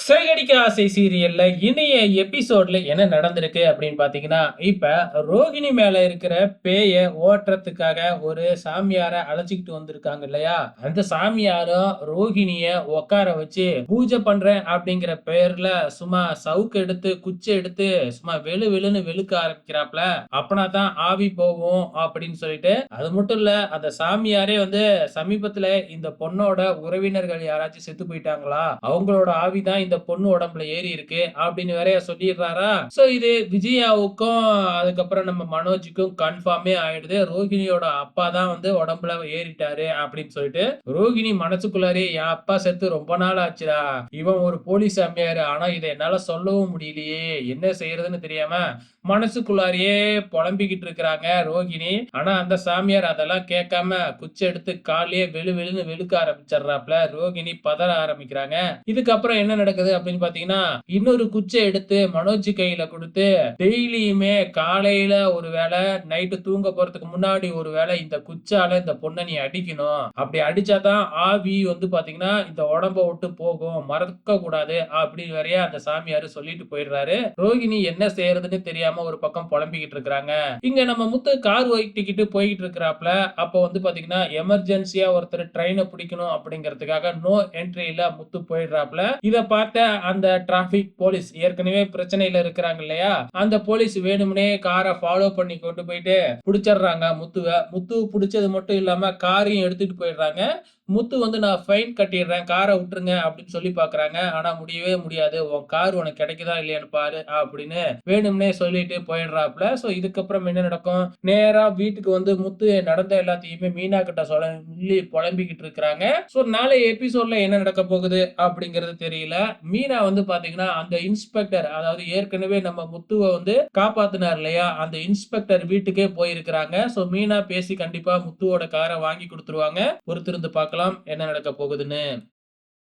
சிறகடிக்க ஆசை சீரியல்ல இணைய எபிசோட்ல என்ன நடந்திருக்கு அப்படின்னு பாத்தீங்கன்னா, இப்ப ரோகிணி மேல இருக்கிற பேய ஓட்டுறதுக்காக ஒரு சாமியார அழைச்சுக்கிட்டு வந்திருக்காங்க இல்லையா? அந்த சாமியாரும் ரோகிணிய உட்கார வச்சு பூஜை பண்றேன் அப்படிங்கிற பெயர்ல சும்மா சவுக்கு எடுத்து, குச்சி எடுத்து சும்மா வெளு வெளுன்னு வெளுக்க ஆரம்பிக்கிறாப்ல. அப்பனா தான் ஆவி போகும் அப்படின்னு சொல்லிட்டு, அது மட்டும் இல்ல அந்த சாமியாரே வந்து சமீபத்துல இந்த பொண்ணோட உறவினர்கள் யாராச்சும் செத்து போயிட்டாங்களா? அவங்களோட ஆவி தான் இந்த பொண்ணு உடம்புல ஏறி இருக்கு அப்படின்னு வேற சொல்லிடுறாரா. சோ இது விஜயாவுக்கும் அதுக்கப்புறம் நம்ம மனோஜுக்கும் கன்ஃபார்மே ஆயிடுது. ரோகிணியோட அப்பா தான் வந்து உடம்புல ஏறிட்டாரு அப்படின்னு சொல்லிட்டு ரோகிணி மனசுக்குள்ளாரே என் அப்பா செத்து ரொம்ப நாள் ஆச்சுடா, இவன் ஒரு போலீஸ் சாமியாரு, ஆனா இதை என்னால சொல்லவும் முடியலையே, என்ன செய்யறதுன்னு தெரியாம மனசுக்குள்ளாரையே புலம்பிக்கிட்டு இருக்கிறாங்க ரோகிணி. ஆனா அந்த சாமியார் அதெல்லாம் கேட்காம குச்சி எடுத்து காலையே வெளு வெளுன்னு வெளுக்க ஆரம்பிச்சிடுறாப்ல. ரோகிணி பதற ஆரம்பிக்கிறாங்க. இதுக்கப்புறம் என்ன நடக்குது அப்படின்னு பாத்தீங்கன்னா, இன்னொரு குச்சை எடுத்து மனோஜ் கையில கொடுத்து, டெய்லியுமே காலையில ஒரு வேளை, நைட்டு தூங்க போறதுக்கு முன்னாடி ஒரு வேளை இந்த குச்சால இந்த பொண்ண நீ அடிக்கணும். அப்படி அடிச்சாதான் ஆவி வந்து பாத்தீங்கன்னா இந்த உடம்ப விட்டு போகும், மறக்க கூடாது அப்படின்னு வேறையா அந்த சாமியாரு சொல்லிட்டு போயிடுறாரு. ரோகிணி என்ன செய்யறதுன்னு தெரியாம ஒரு பக்கம் புலம்பிக்கிட்டு இருக்காங்க. இங்க நம்ம முத்து கார் ஓட்டிக்கிட்டு போயிட்டு இருக்கிறாப்ல. அப்ப வந்து பாத்தீங்கன்னா எமர்ஜென்சியா ஒருத்தர் ட்ரெயினை பிடிக்கணும் அப்படிங்கிறதுக்காக நோ என்ட்ரியில முத்து போயிடுறாப்ல. இத பார்த்த அந்த டிராபிக் போலீஸ், ஏற்கனவே பிரச்சனையில இருக்கிறாங்க இல்லையா, அந்த போலீஸ் வேணும்னே காரை ஃபாலோ பண்ணி கொண்டு போயிட்டு பிடிச்சிடுறாங்க முத்துவ. முத்துவ பிடிச்சது மட்டும் இல்லாம காரையும் எடுத்துட்டு போயிடுறாங்க. முத்து வந்து நான் ஃபைன் கட்டிடுறேன், காரை விட்டுருங்க அப்படின்னு சொல்லி பாக்குறாங்க. ஆனா முடியவே முடியாது, உன் கார் உனக்கு கிடைக்குதா இல்லையான்னு பாரு அப்படின்னு வேணும்னே சொல்லிட்டு போயிடுறாப்ல. சோ இதுக்கப்புறம் என்ன நடக்கும், நேரா வீட்டுக்கு வந்து முத்து நடந்த எல்லாத்தையுமே மீனா கிட்ட சொல்லி புலம்பிக்கிட்டு இருக்கிறாங்க. சோ நாளை எபிசோட்ல என்ன நடக்க போகுது அப்படிங்கிறது தெரியல. மீனா வந்து பாத்தீங்கன்னா அந்த இன்ஸ்பெக்டர், அதாவது ஏற்கனவே நம்ம முத்துவ வந்து காப்பாத்தினார் இல்லையா, அந்த இன்ஸ்பெக்டர் வீட்டுக்கே போயிருக்கிறாங்க. சோ மீனா பேசி கண்டிப்பா முத்துவோட காரை வாங்கி கொடுத்துருவாங்க. பொறுத்திருந்து பார்க்கலாம் என்ன நடக்க போகுதுன்னு.